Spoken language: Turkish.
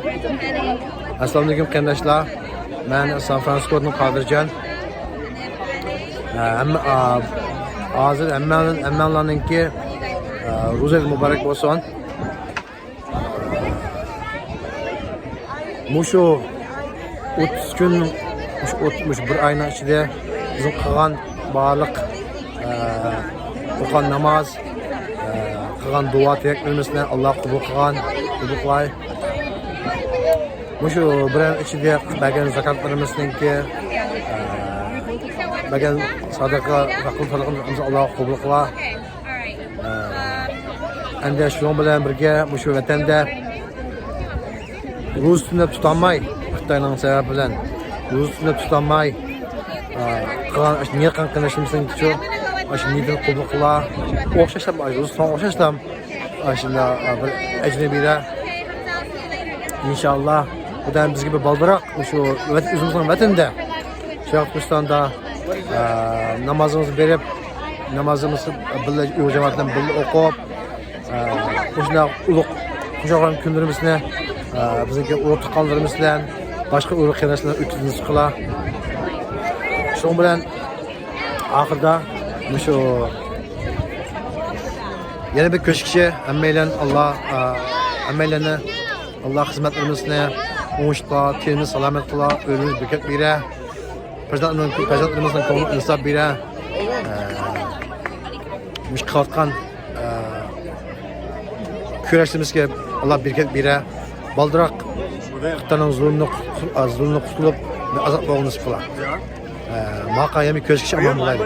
Assalomu alaykum qarindoshlar. Men San Fransiskodan Qodirjon. Hozir hammalarninki ro'za muborak bo'lsin. Mushu 30 kun, mush bir oyning ichida bizim qilgan barliq o'qigan namoz, qilgan duo tilaklarimizni Alloh qabul qilgan, qilay. Mushu bir oy ichida qilgan zakotlarimizniki bagan sadaqa sadaqamizni Alloh qabul qilay. Endi shu bilan birga mushu vatanda ro'za tunab tutolmay, Xitoyning sababi bilan ro'za tunab tutolmay qilgan niyat qilishimizning aşı niyatini qabul qilay. O'xshashlar, ro'za o'xshashlar. Shunda bir ajnabiyda inshaalloh budan bizga bir baldiroq shu o'zimizning vatanda Shayxistonda namozimizni berib, namozimizni birga u jamoat bilan birga o'qib, o'shuna ulug' qo'shgan kunlarimizni bizniki ulug' tuqqanlarimiz bilan boshqa ulug' qiynoqlar o'tkazib qila. Shu bilan oxirida shu yana bir ko'shkishi hammaylar hammaylarni Alloh xizmatlarimizni o'ngishla, temiz salomat qila, o'zimiz bekat bera. Farzandlarimizning ko'ngli insof bera. Mush qilayotgan kurashimizga Alloh berkat bera. Baldiroq Xitoyning zulmini qutulib, azob bo'lmaslik qila. Maqayami ko'shkishi aman bo'ladi.